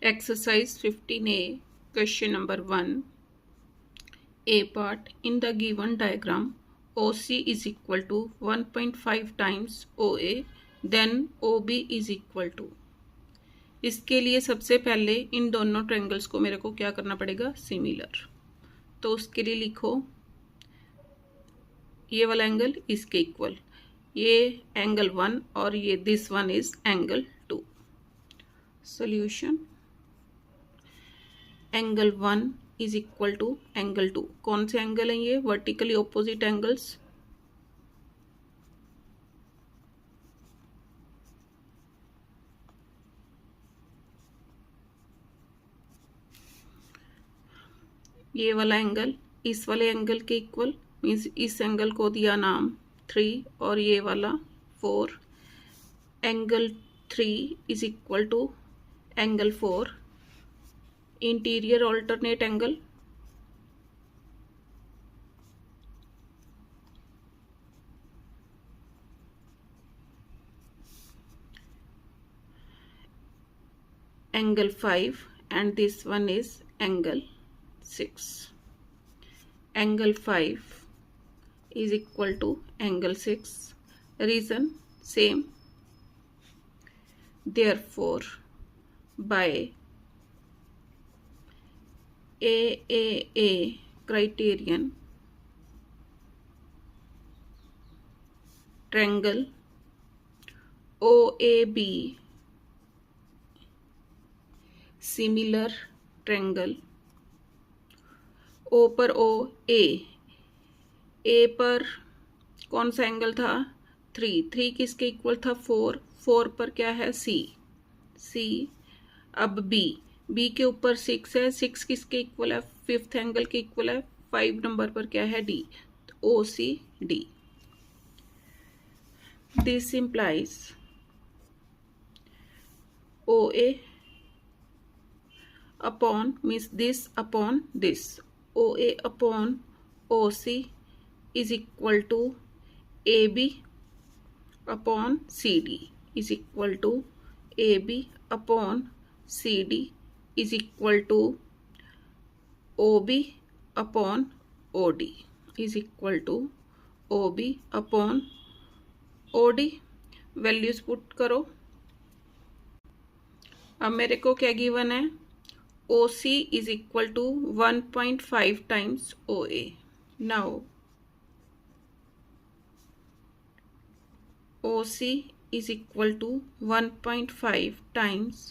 Exercise 15A, question number 1. A part in the given diagram, OC is equal to 1.5 times OA, then OB is equal to. इसके लिए सबसे पहले इन दोनों triangles को मेरे को क्या करना पड़ेगा, सिमिलर। तो उसके लिए लिखो ये वाला एंगल इसके इक्वल, ये एंगल 1 और ये this one is angle 2। Solution, angle 1 is equal to angle 2। कौन से एंगल हैं ये? Vertically opposite angles. ये वाला एंगल इस वाले एंगल के इक्वल, मीन्स इस एंगल को दिया नाम 3 और ये वाला 4। Angle 3 is equal to angle 4। Interior alternate angle, angle 5 and this one is angle 6. Angle 5 is equal to angle 6. Reason same. Therefore, by AAA criterion, triangle OAB similar triangle. O पर O, ए पर कौन सा angle था? 3 किसके equal था? 4 पर क्या है? सी। अब बी के ऊपर 6 है, 6 किसके इक्वल है? 5th एंगल के इक्वल है। 5 नंबर पर क्या है? D. O C D. This implies O A upon, means this upon this, OA upon OC is equal to AB upon CD is equal to AB upon CD is equal to OB upon OD is equal to OB upon OD। Values put करो। अब मेरे को क्या given है? OC is equal to 1.5 times OA. Now, OC is equal to 1.5 times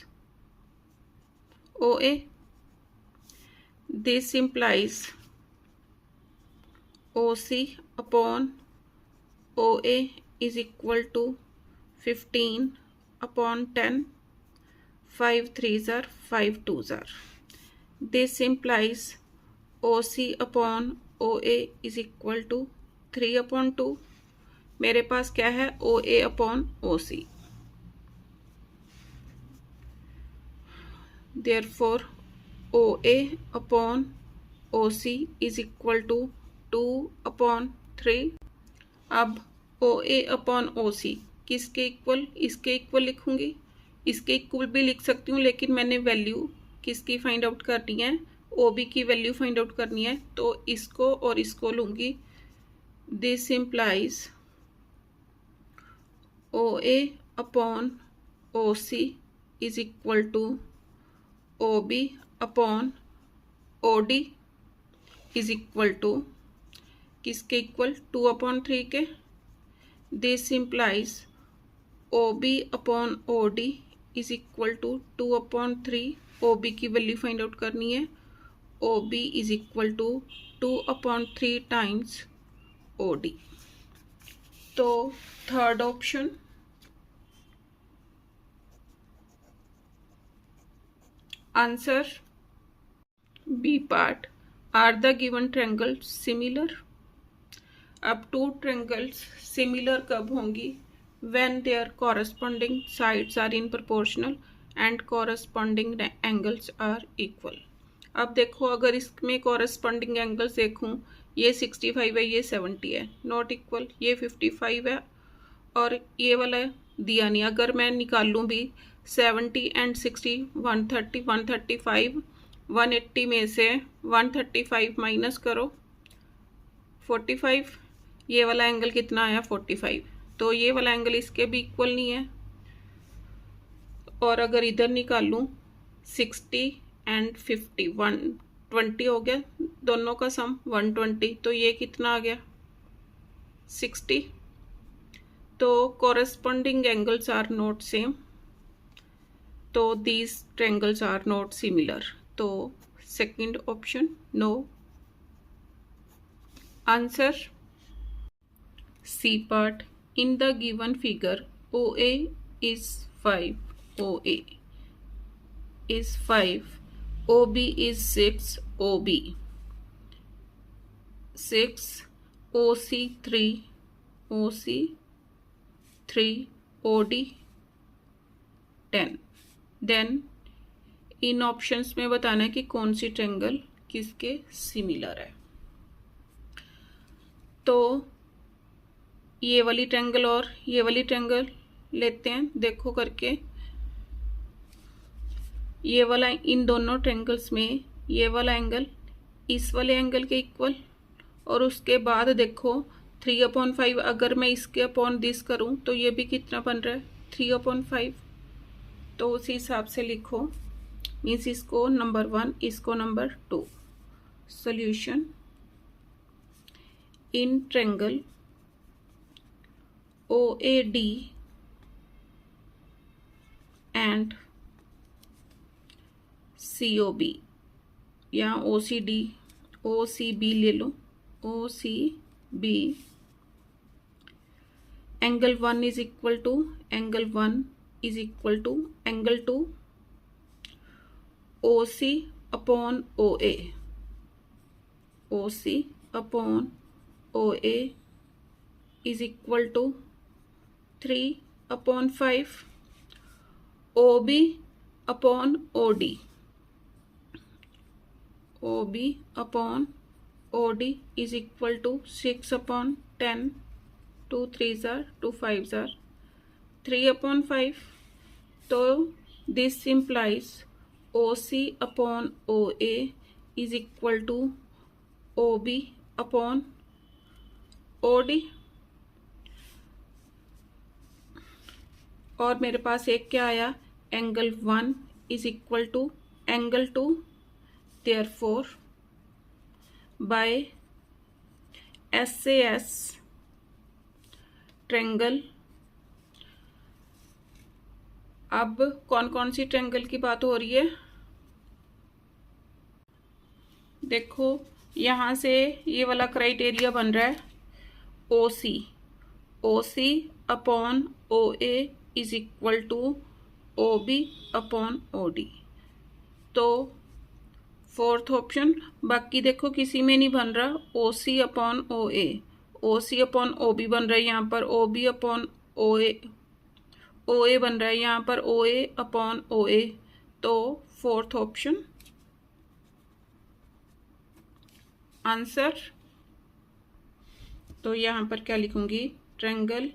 OA. This implies OC upon OA is equal to 15 upon 10. 5 3s are 5 2s are. This implies OC upon OA is equal to 3 upon 2. मेरे पास क्या है? OA upon OC. Therefore, OA upon OC is equal to 2 upon 3. अब OA upon OC किसके equal? इसके equal लिखूंगी। इसके equal भी लिख सकती हूँ, लेकिन मैंने वैल्यू किसकी फाइंड आउट करनी है? OB की वैल्यू फाइंड आउट करनी है, तो इसको और इसको लूँगी। This implies OA upon OC is equal to OB upon OD is equal to किसके इक्वल? 2 अपॉन 3 के। This implies OB upon OD is equal to 2 upon 3। OB की वैल्यू फाइंड आउट करनी है। OB is equal to 2 upon 3 times OD। तो third option, answer B part. Are the given triangle similar? अब 2 triangles similar कब होंगी? when their corresponding sides are in proportional and corresponding angles are equal. अब देखो, अगर इसमें corresponding angles देखूं, ये 65 है, ये 70 है, नॉट इक्वल। ये 55 है और ये वाला दिया नहीं। अगर मैं निकाल लूँ भी 70 एंड 60, 130, 135, 180 में से 135 माइनस करो 45, ये वाला एंगल कितना आया 45, तो ये वाला एंगल इसके भी इक्वल नहीं है। और अगर इधर निकालूं 60 एंड 50, 120 हो गया, दोनों का सम 120, तो ये कितना आ गया 60। तो corresponding angles are not same, तो these triangles are not similar, तो second option no। Answer C part, in the given figure OA is 5, OA is 5, OB is 6, OB 6, OC 3, OC 3, OD 10। Then in options में बताना है कि कौन सी triangle किसके similar है। तो ये वाली ट्रायंगल और ये वाली ट्रायंगल लेते हैं, देखो करके। ये वाला, इन दोनों ट्रायंगल्स में ये वाला एंगल इस वाले एंगल के इक्वल, और उसके बाद देखो 3/5 अगर मैं इसके अपॉन दिस करूं तो ये भी कितना बन रहा है 3/5। तो उसी हिसाब से लिखो, मीन्स इसको नंबर 1, इसको number 2। Solution, in triangle OAD and COB या OCB ले लो, OCB, angle 1 is equal to angle 1 is equal to angle 2 OC upon OA, OC upon OA is equal to 3/5 OB upon OD, OB upon OD is equal to 6/10, 2 3s are 2 5s are 3/5। तो this implies OC upon OA is equal to OB upon OD। और मेरे पास एक क्या आया, angle 1 is equal to angle 2, therefore by SAS triangle. अब कौन कौन सी triangle की बात हो रही है, देखो यहाँ से ये वाला क्राइटेरिया बन रहा है OC upon OA is equal to OB upon OD, तो फोर्थ ऑप्शन। बाकी देखो किसी में नहीं बन रहा, OC upon OC upon OB बन रहा है, यहाँ पर OB अपॉन OA बन रहा है, यहाँ पर OA अपॉन OA, तो फोर्थ ऑप्शन आंसर। तो यहाँ पर क्या लिखूंगी, triangle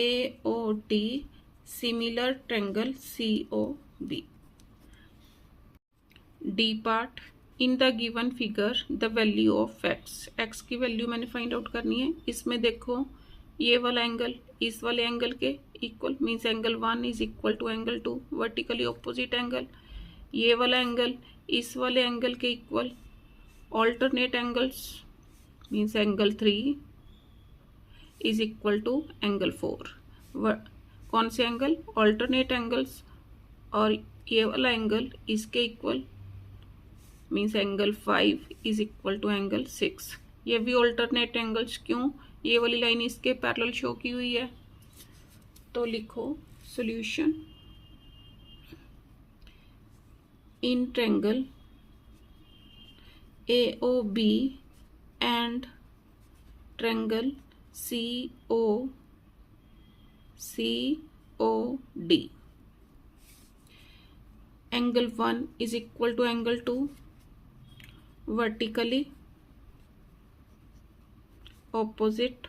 AOD similar triangle COB। D part, in the given figure the value of x की वैल्यू मैंने फाइंड आउट करनी है। इसमें देखो ये वाला एंगल इस वाले एंगल के equal, means angle 1 is equal to angle 2, vertically opposite angle. ये वाला एंगल इस वाले एंगल के equal, alternate angles, means angle 3 is equal to angle 4। कौन से एंगल, ऑल्टरनेट एंगल्स। और ये वाला एंगल इसके equal, means angle 5 is equal to angle 6। ये भी ऑल्टरनेट एंगल्स, क्यों, ये वाली लाइन इसके पैरेलल शो की हुई है। तो लिखो solution, in triangle AOB and triangle COD angle 1 is equal to angle 2, vertically opposite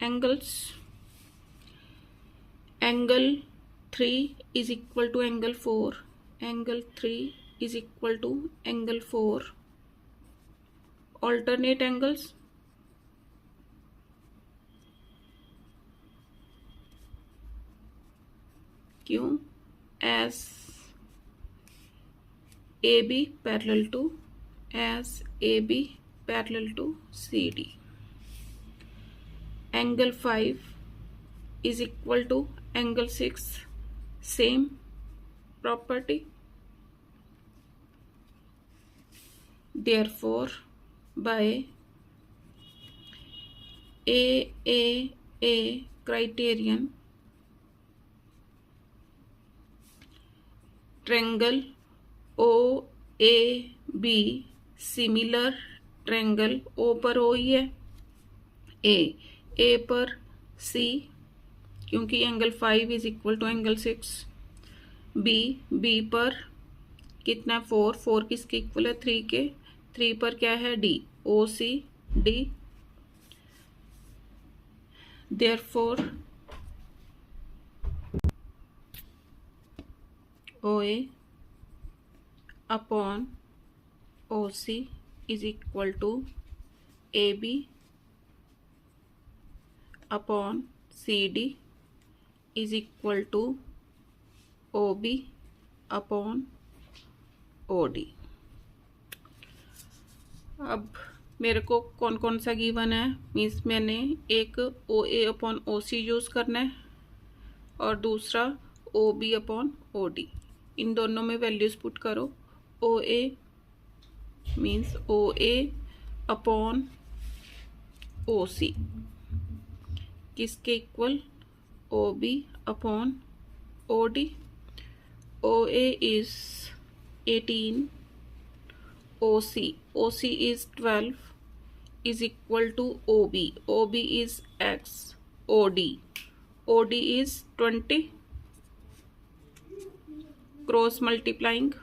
angles। Angle 3 is equal to angle 4, angle 3 is equal to angle 4, alternate angles, क्यों? as AB parallel to CD. Angle 5 is equal to angle 6, same property. Therefore by AAA criterion, triangle OAB similar triangle, O पर O ही है, A पर C, क्योंकि angle 5 is equal to angle 6, B पर कितना 4 किसके equal है 3 के, 3 पर क्या है D, OC D. Therefore OA upon OC is equal to AB upon CD is equal to OB upon OD. अब मेरे को कौन कौन सा गिवन है, मीन्स मैंने एक OA अपॉन OC यूज़ करना है और दूसरा OB अपॉन OD. इन दोनों में वैल्यूज पुट करो. OA means OA upon OC किसके equal, OB upon OD. OA is 18, OC is 12 is equal to OB is X, OD is 20. Cross multiplying,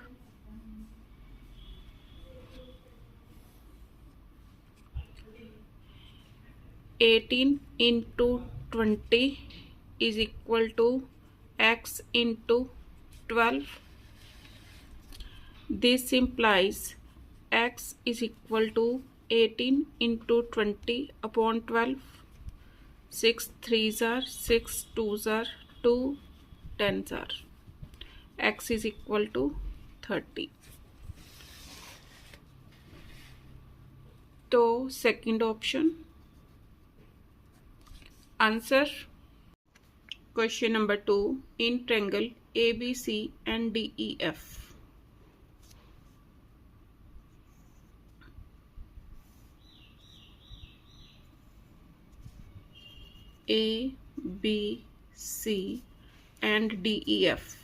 (18 into 20 is equal to X into 12. This implies X is equal to 18 into 20 upon 12. 6 3s are 6, 2s are 2, 10s are. X is equal to 30. तो second option answer. Question number 2, in triangle ABC and DEF. ABC and DEF.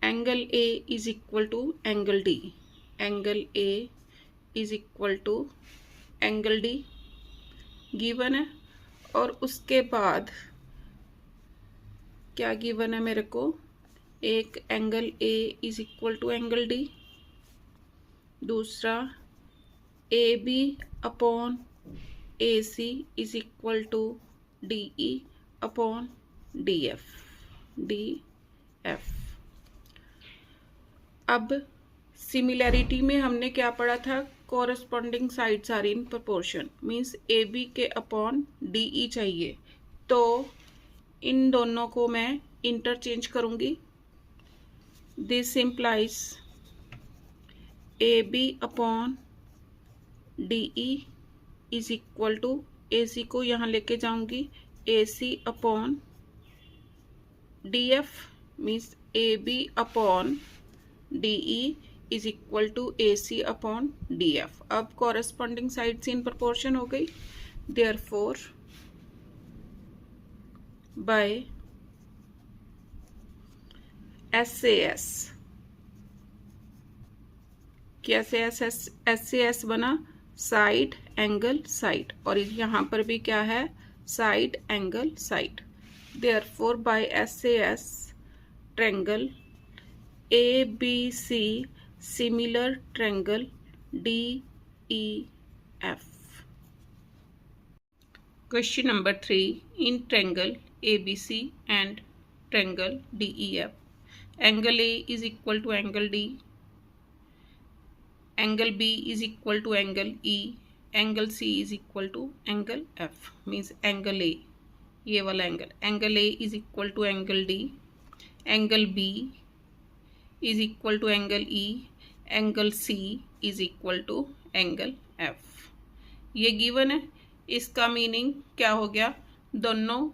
Angle A is equal to angle D. Angle A is equal to angle D given है. और उसके बाद क्या given है मेरे को, एक angle A is equal to angle D, दूसरा AB upon AC is equal to DE upon DF. अब सिमिलैरिटी में हमने क्या पढ़ा था, corresponding sides are in proportion, means AB के अपॉन DE चाहिए. तो इन दोनों को मैं इंटरचेंज करूंगी. This implies AB upon DE is equal to, AC को यहाँ लेके जाऊंगी, AC upon DF means AB upon DE is equal to AC upon DF. अब कॉरेस्पॉन्डिंग साइड्स इन प्रोपोर्शन हो गई. देयरफॉर बाय SAS, कैसे SAS बना, साइड एंगल साइड, और यहाँ पर भी क्या है, side angle side. Therefore by SAS triangle ABC similar triangle DEF. Question number 3. In triangle ABC and triangle DEF, angle A is equal to angle D, angle B is equal to angle E, angle C is equal to angle F. Means angle A, ये वाला angle A is equal to angle D, angle B is equal to angle E, angle C is equal to angle F. ये given है, इसका meaning क्या हो गया, दोनों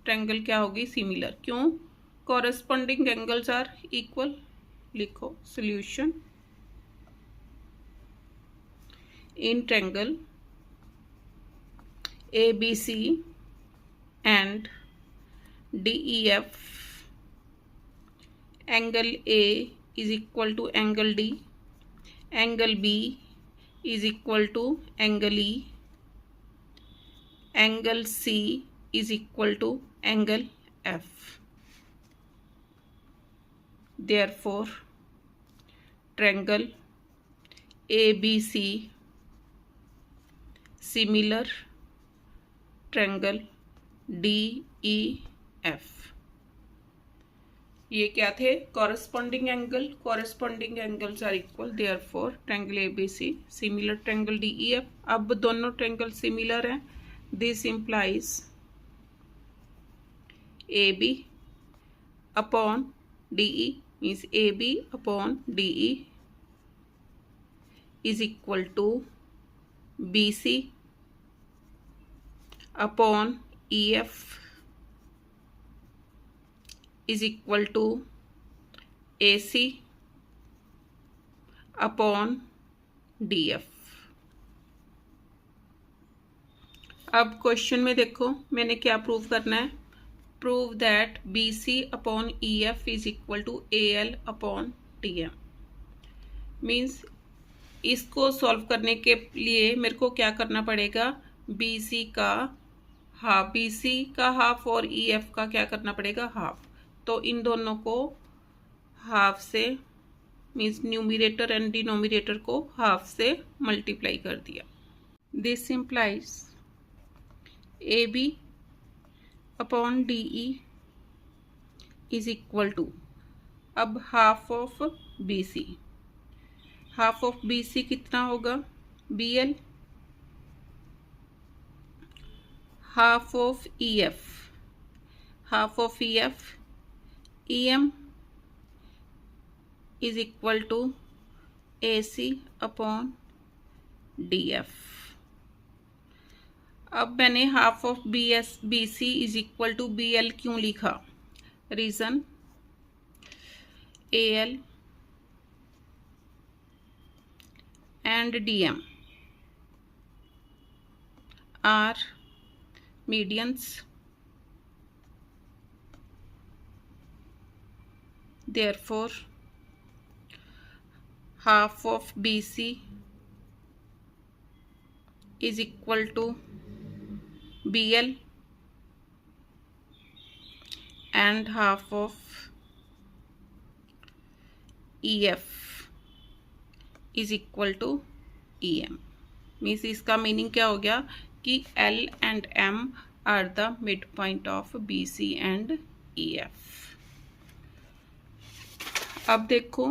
triangle क्या होगी, सिमिलर. क्यों, कॉरेस्पॉन्डिंग एंगल्स आर इक्वल. लिखो solution. In triangle ABC and DEF, angle A is equal to angle D, angle B is equal to angle E, angle C is equal to angle F. Therefore, triangle ABC similar triangle DEF. ये क्या थे, corresponding angle. Corresponding angles are equal, therefore triangle ABC similar triangle DEF. अब दोनों triangle similar हैं. This implies AB upon DE means AB upon DE is equal to BC upon EF is equal to AC upon DF. अब question में देखो मैंने क्या prove करना है. Prove that BC upon EF is equal to AL upon DM. मीन्स इसको solve करने के लिए मेरे को क्या करना पड़ेगा, BC का हाफ और EF का क्या करना पड़ेगा, हाफ. तो इन दोनों को हाफ से मीन्स न्यूमरेटर एंड डिनोमिनेटर को हाफ से मल्टीप्लाई कर दिया. This implies AB upon DE is equal to, अब half of BC. Half of BC कितना होगा, BL. Half of EF, half of EF EM is equal to AC upon DF. अब मैंने half of BC is equal to BL क्यों लिखा, reason AL and DM are medians. Therefore, half of BC is equal to BL and half of EF is equal to EM. Means इसका meaning क्या हो गया कि L and M are the midpoint of BC and EF. अब देखो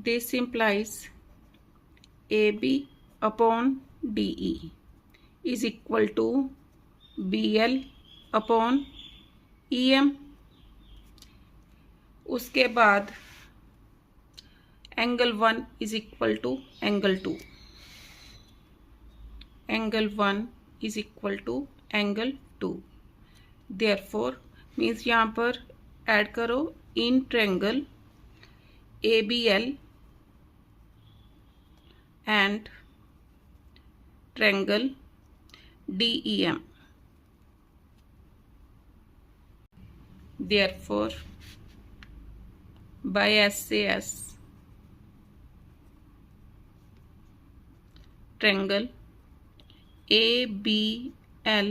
this implies AB upon DE is equal to BL upon EM. उसके बाद angle 1 is equal to angle 2. Angle 1 is equal to angle 2. Therefore means यहाँ पर add करो in triangle ABL and triangle DEM. Therefore, by SAS, triangle ABL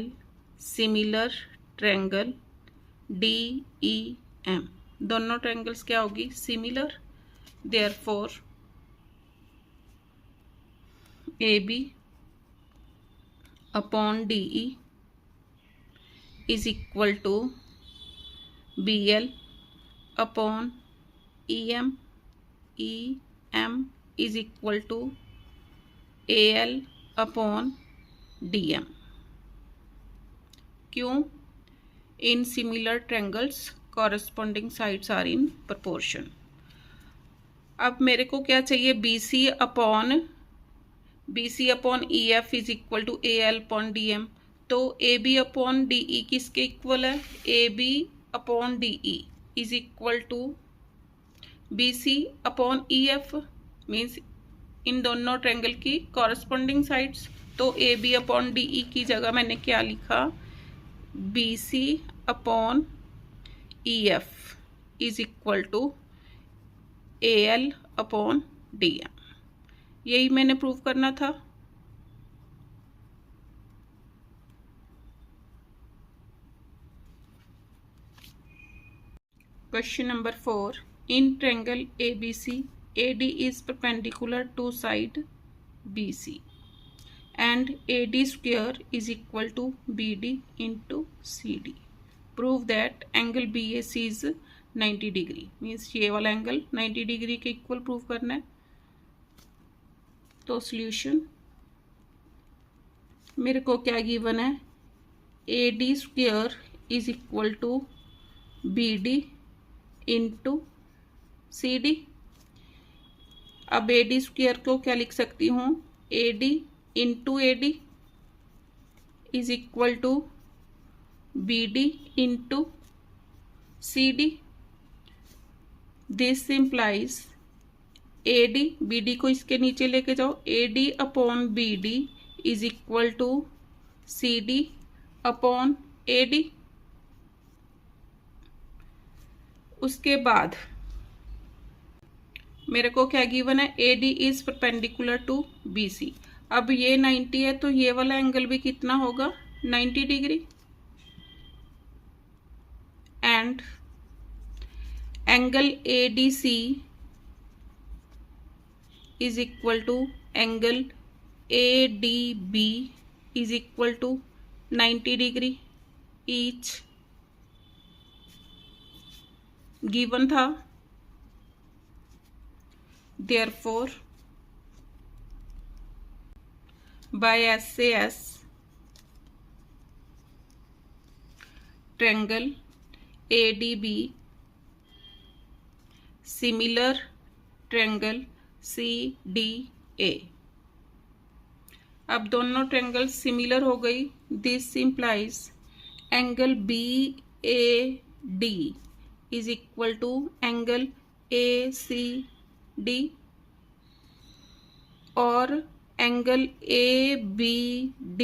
similar triangle DEM. दोनों triangles क्या होगी, similar. Therefore AB upon DE is equal to BL upon EM is equal to AL upon DM। क्यों? In similar triangles corresponding sides are in proportion. अब मेरे को क्या चाहिए? BC upon EF is equal to AL upon DM। तो AB upon DE किसके equal है? AB upon DE is equal to BC upon EF, means इन दोनों ट्रायंगल की कॉरस्पॉन्डिंग साइड्स। तो AB अपॉन DE की जगह मैंने क्या लिखा? BC upon EF is equal to AL upon DM। यही मैंने प्रूव करना था। Question number 4, in triangle ABC AD is perpendicular to side BC and AD square is equal to BD into CD. Prove that angle BAC is 90 degree. Means ये वाला angle 90 degree के equal prove करना है। तो solution मेरे को क्या given है? AD square is equal to BD into CD। अब AD स्क्वायर को क्या लिख सकती हूँ? AD into AD is equal to BD into CD। This implies AD, BD को इसके नीचे लेके जाओ, AD upon BD is equal to CD upon AD। उसके बाद मेरे को क्या गिवन है? AD is perpendicular to BC। अब ये 90 है तो ये वाला एंगल भी कितना होगा? 90 degree. And angle ADC is equal to angle ADB is equal to 90 degree each given था। Therefore, by SAS, triangle ADB similar triangle CDA। अब दोनों ट्रायंगल सिमिलर हो गई। This implies angle BAD is equal to angle ACD और angle ABD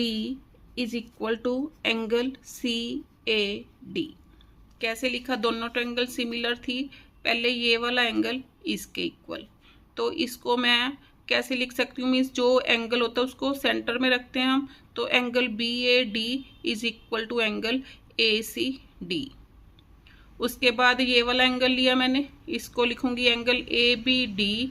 is equal to angle CAD। कैसे लिखा? दोनों triangle similar थी, पहले ये वाला एंगल इसके इक्वल। तो इसको मैं कैसे लिख सकती हूँ? मीन्स जो एंगल होता है उसको सेंटर में रखते हैं हम। तो angle BAD is equal to angle ACD। उसके बाद ये वाला एंगल लिया मैंने, इसको लिखूंगी एंगल ABD।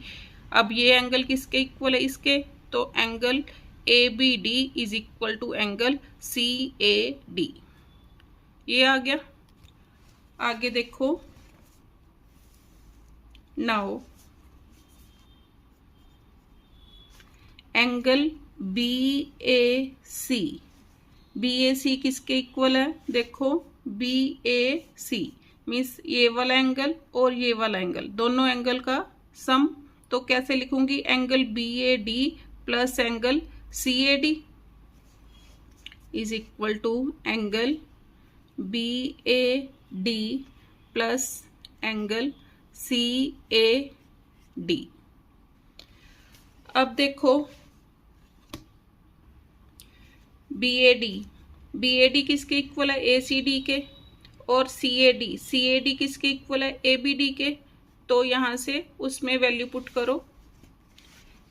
अब ये एंगल किसके इक्वल है? इसके। तो angle ABD is equal to angle CAD। ये आ गया। आगे देखो, नाउ एंगल BAC किसके इक्वल है? देखो BAC मीन्स ये वाला एंगल और ये वाला एंगल, दोनों एंगल का सम। तो कैसे लिखूंगी? Angle BAD plus angle CAD is equal to angle BAD plus angle CAD। अब देखो BAD किसके इक्वल है? ACD के। और CAD किसके इक्वल है? ABD के। तो यहां से उसमें वैल्यू पुट करो।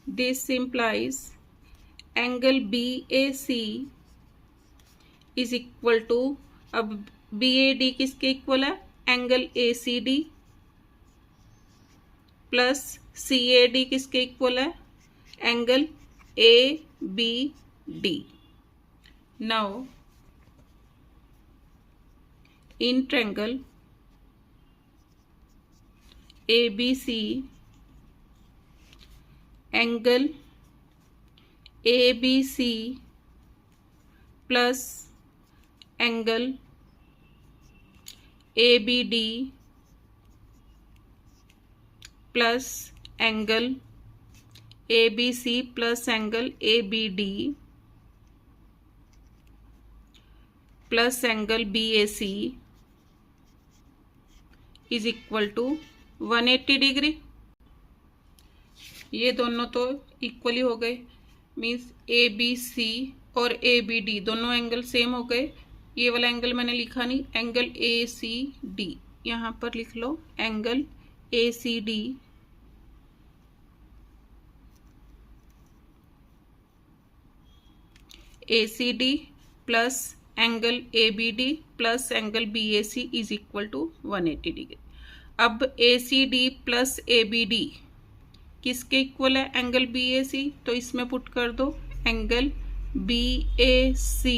This implies angle BAC is equal to, अब BAD किसके इक्वल है? एंगल ACD प्लस CAD किसके इक्वल है? Angle ABD. Now in triangle ABC, angle ABC plus angle ABD plus angle ABC plus angle ABD plus angle BAC is equal to 180 degree. ये दोनों तो equally हो गए, मीन्स ABC और ABD दोनों एंगल सेम हो गए. ये वाला एंगल मैंने लिखा नहीं, एंगल ACD यहाँ पर लिख लो. Angle ACD plus angle ABD plus angle BAC is equal to 180 degree. अब ACD प्लस ABD किसके इक्वल है? Angle BAC. तो इसमें पुट कर दो angle BAC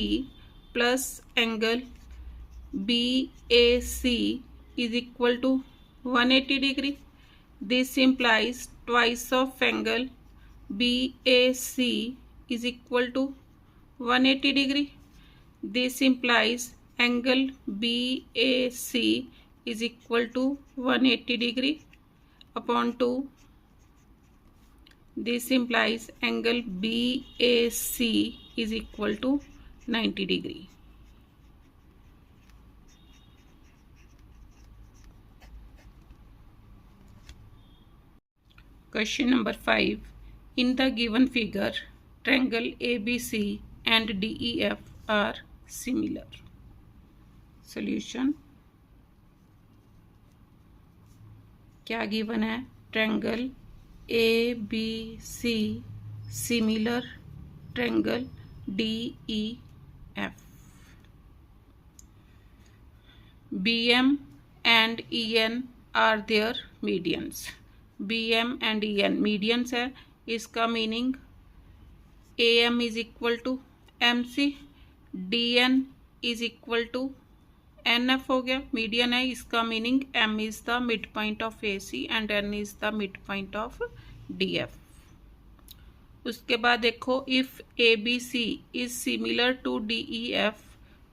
plus angle BAC is equal to 180 degree. This implies twice of angle BAC is equal to 180 degree. This implies angle BAC is equal to 180 degree upon 2. This implies angle BAC is equal to 90 degree. Question number 5. In the given figure, triangle ABC and DEF are similar. Solution. क्या given है? Triangle ABC similar triangle DEF. BM and EN are their medians. BM and EN medians है. इसका meaning AM is equal to MC, DN is equal to NF हो गया. Median है, इसका meaning M is the mid point of AC and N is the mid point of DF. उसके बाद देखो, if ABC is similar to DEF,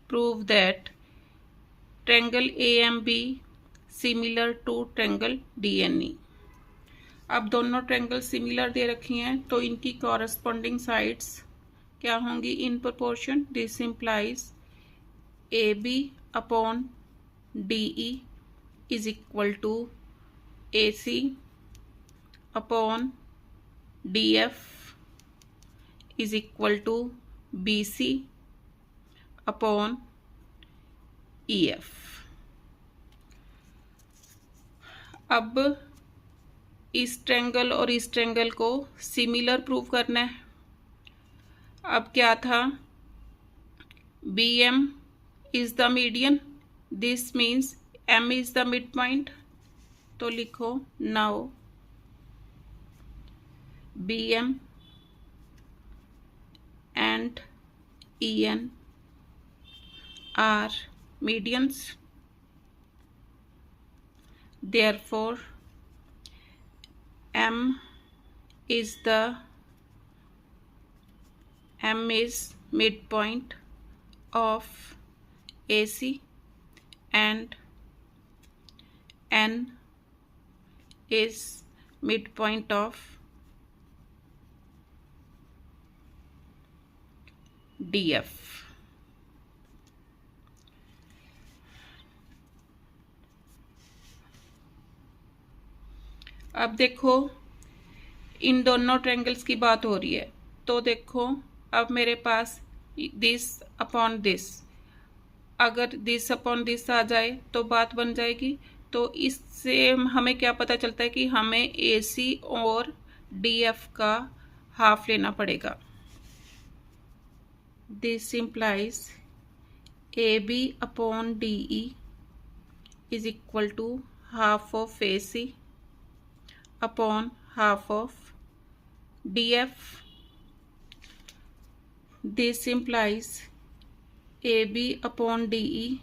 prove that triangle AMB similar to triangle DNE. अब दोनों triangle similar दे रखी हैं, तो इनकी corresponding sides क्या होंगी? In proportion. This implies AB upon DE is equal to AC upon DF is equal to BC upon EF. अब इस ट्रायंगल और इस ट्रायंगल को सिमिलर प्रूव करना है. अब क्या था? BM is the median, this means M is the mid point. तो लिखो now BM and EN are medians. Therefore M is midpoint of AC and N is midpoint of DF. अब देखो, इन दोनों ट्रायंगल्स की बात हो रही है, तो देखो अब मेरे पास दिस अपॉन दिस, अगर दिस अपॉन दिस आ जाए तो बात बन जाएगी. तो इससे हमें क्या पता चलता है कि हमें AC और DF का हाफ लेना पड़ेगा. This implies AB upon DE is equal to half of AC upon half of DF. This implies AB upon DE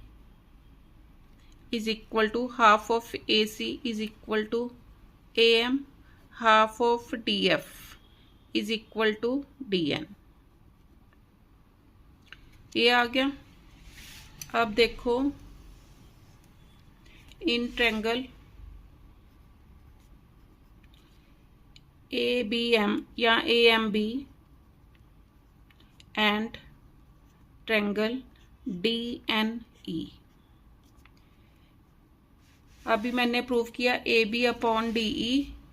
is equal to half of AC is equal to AM, half of DF is equal to DN. ये आ गया. अब देखो in triangle ABM या AMB and triangle DNE. अभी मैंने prove किया AB upon DE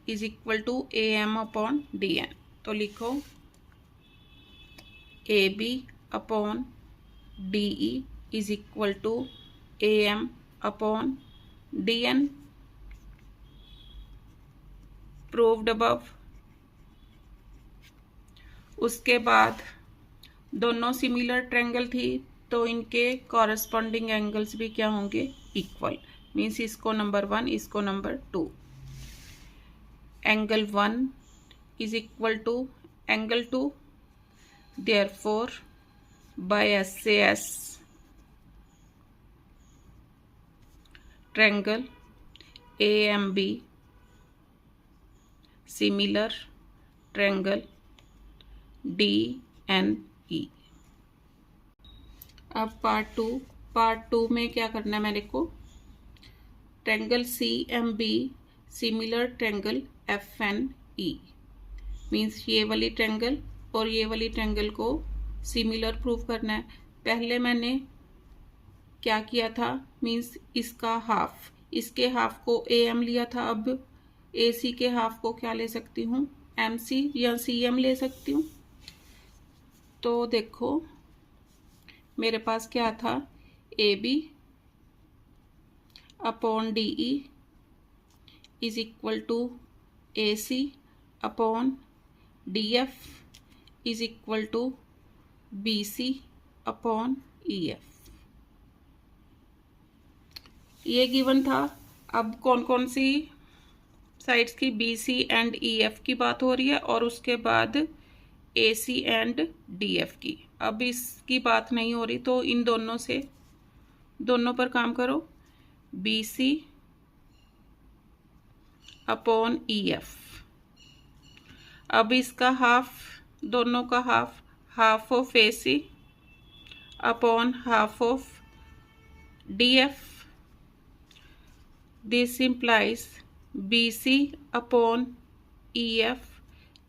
is equal to AM upon DN. तो लिखो AB upon DE is equal to AM upon DN. Proved above. उसके बाद दोनों सिमिलर ट्रायंगल थी तो इनके कॉरस्पॉन्डिंग एंगल्स भी क्या होंगे, इक्वल. मीन्स इसको नंबर 1, इसको number 2. Angle 1 is equal to angle 2. Therefore by SAS triangle AMB similar triangle DNE. अब पार्ट टू में क्या करना है मेरे को, triangle CMB similar triangle FNE. Means ये वाली ट्रायंगल और ये वाली ट्रायंगल को सिमिलर प्रूव करना है. पहले मैंने क्या किया था, मीन्स इसका हाफ, इसके हाफ को AM लिया था. अब AC के हाफ को क्या ले सकती हूँ, MC या CM ले सकती हूँ. तो देखो मेरे पास क्या था, AB upon DE is equal to AC upon DF is equal to BC upon EF. ये गिवन था. अब कौन कौन सी साइड्स की, BC एंड EF की बात हो रही है और उसके बाद AC एंड DF की. अब इसकी बात नहीं हो रही तो इन दोनों पर काम करो. BC upon EF. अब इसका हाफ, दोनों का half of AC upon half of DF. This implies BC upon EF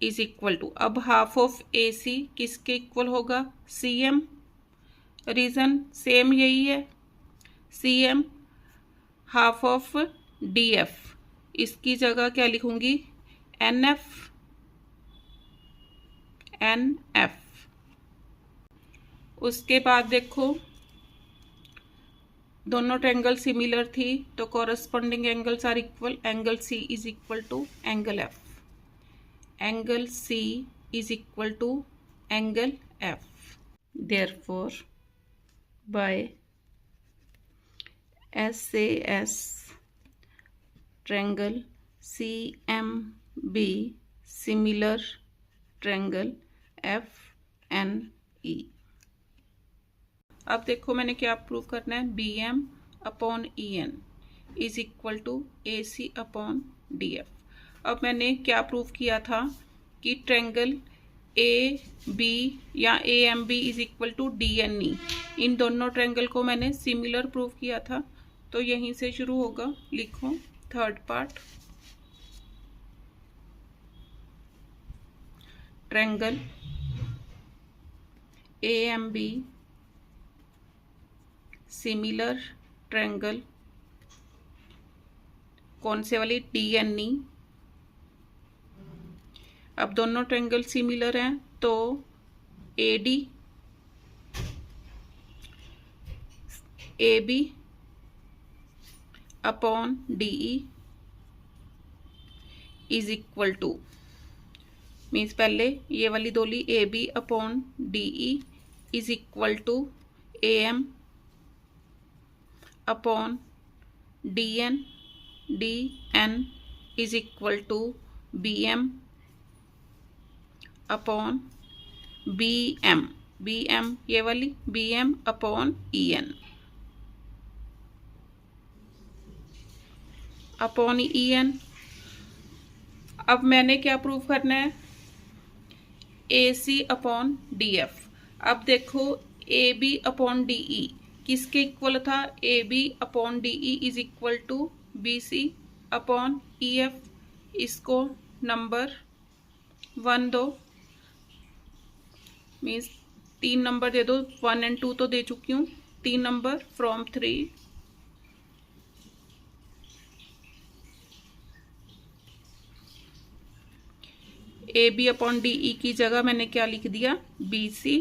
is equal to, अब हाफ ऑफ AC किसके इक्वल होगा, CM. रीजन सेम यही है, CM हाफ ऑफ DF. इसकी जगह क्या लिखूंगी, NF. उसके बाद देखो दोनों ट्रायंगल सिमिलर थी तो corresponding angles are equal. Angle C is equal to angle F. Angle C is equal to angle F. Therefore by SAS triangle CMB similar triangle FNE. अब देखो मैंने क्या प्रूव करना है, BM upon EN is equal to AC upon DF. अब मैंने क्या prove किया था कि ट्रायंगल AB या AMB is equal to DNE. इन दोनों ट्रायंगल को मैंने सिमिलर प्रूव किया था. तो यहीं से शुरू होगा. लिखो third part, triangle AMB similar triangle, कौन से वाली, DNE. अब दोनों ट्रायंगल सिमिलर हैं तो AD AB upon DE is equal to, means पहले ये वाली दोली AB upon DE is equal to AM upon DN is equal to B M upon B M ये वाली B M upon E N upon E N. अब मैंने क्या prove करना है, A C upon D F. अब देखो A B upon D E किसके इक्वल था, A B upon D E is equal to B C upon E F. इसको नंबर 1 दो, मीन्स 3 नंबर दे दो, 1 और 2 तो दे चुकी हूँ, 3 number from 3 A B upon D E की जगह मैंने क्या लिख दिया, बी सी,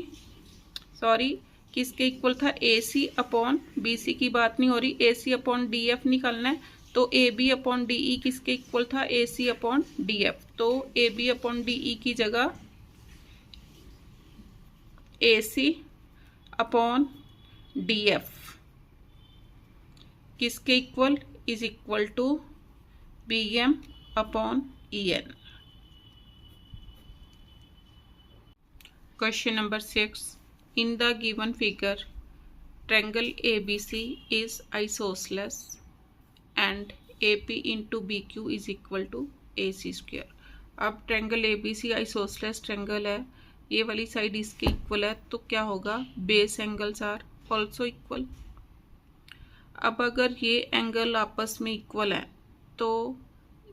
सॉरी किसके इक्वल था, A C upon B C की बात नहीं हो रही, A C upon D F निकालना है। तो A B upon D E किसके इक्वल था, A C upon D F. तो A B upon D E की जगह A C upon D F किसके equal, is equal to B M upon E N. Question number 6. In the given figure, triangle ABC is isosceles and AP into BQ is equal to AC square. अब triangle ABC isosceles triangle है, ये वाली side इसके equal है, तो क्या होगा, base angles are also equal. अब अगर ये एंगल आपस में इक्वल है तो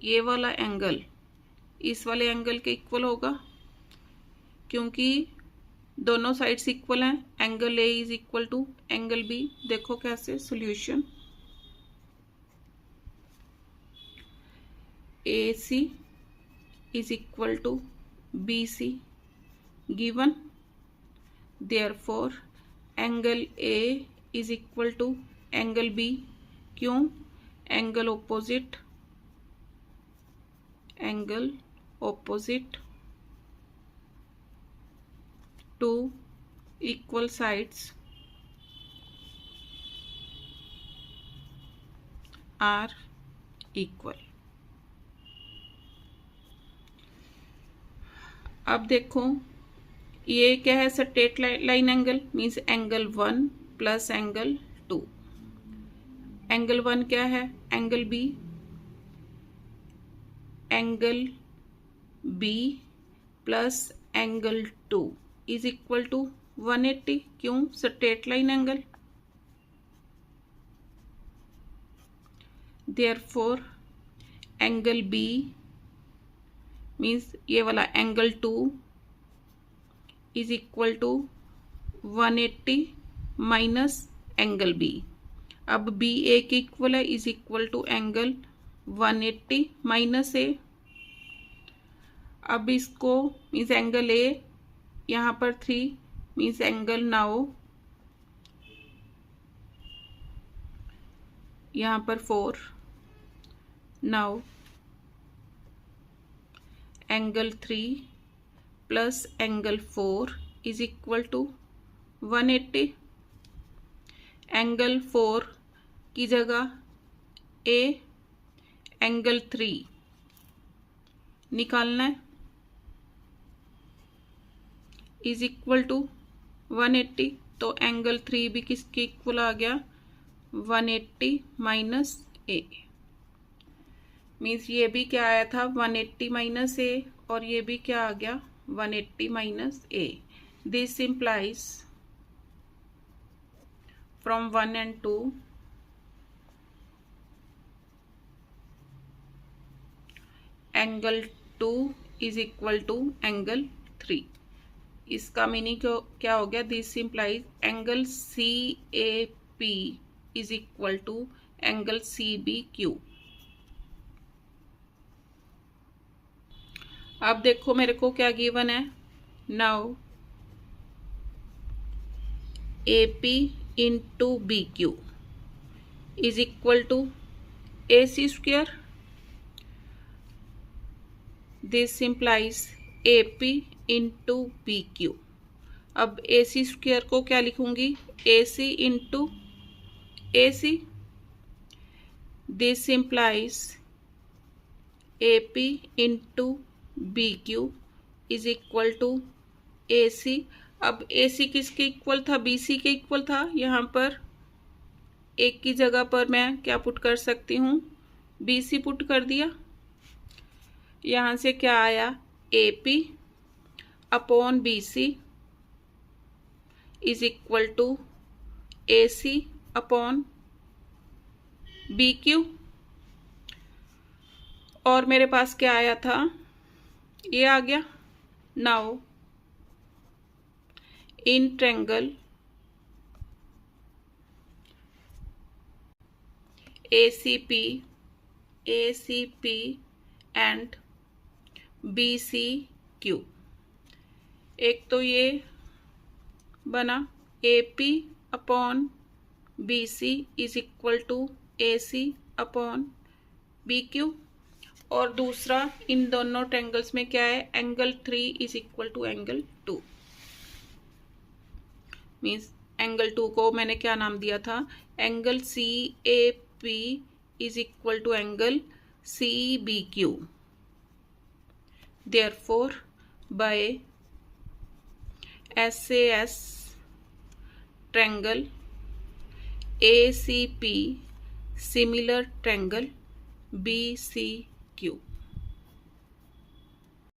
ये वाला एंगल इस वाले एंगल के इक्वल होगा, क्योंकि दोनों साइड्स इक्वल हैं। Angle A is equal to angle B. देखो कैसे solution, A C is equal to B C given, therefore angle A is equal to angle B. क्यों, angle opposite to equal sides are equal. अब देखो ये क्या है, straight line angle, means angle 1 plus angle 2। Angle 1 क्या है, angle B, angle B plus angle 2 is equal to 180। क्यों, straight line angle, therefore angle B means ये वाला angle 2 is equal to 180 minus angle B. अब B A के equal है, is equal to angle 180 minus A. अब इसको means angle A यहाँ पर 3 मीन्स एंगल नाउ यहाँ पर 4। Now angle 3 plus angle 4 is equal to 180। Angle 4 की जगह ए एंगल 3 निकालना है, इज इक्वल टू 180। तो एंगल 3 भी किसके इक्वल आ गया, 180 माइनस ए। मीन्स ये भी क्या आया था, 180 माइनस ए, और ये भी क्या आ गया, 180 minus A. This implies from 1 and 2 angle 2 is equal to angle 3। इसका मीनिंग क्या हो गया, this implies angle C A P is equal to angle C B Q. अब देखो मेरे को क्या गिवन है, now A P into B Q is equal to A C square. This implies A P into B Q. अब A C square को क्या लिखूंगी, ए C into A C. This implies AP into BQ is equal to AC। अब AC किसके equal था? BC के equal था। यहाँ पर एक की जगह पर मैं क्या पुट कर सकती हूँ? BC पुट कर दिया। यहाँ से क्या आया? AP upon BC is equal to AC upon BQ। और मेरे पास क्या आया था? ये आ गया। Now in triangle ACP and BCQ, एक तो ये बना AP upon BC is equal to AC upon BQ, और दूसरा इन दोनों ट्रायंगल्स में क्या है? Angle 3 is equal to angle 2। Means angle 2 को मैंने क्या नाम दिया था? Angle CAP is equal to angle CBQ। Therefore, by SAS triangle ACP similar triangle BCQ।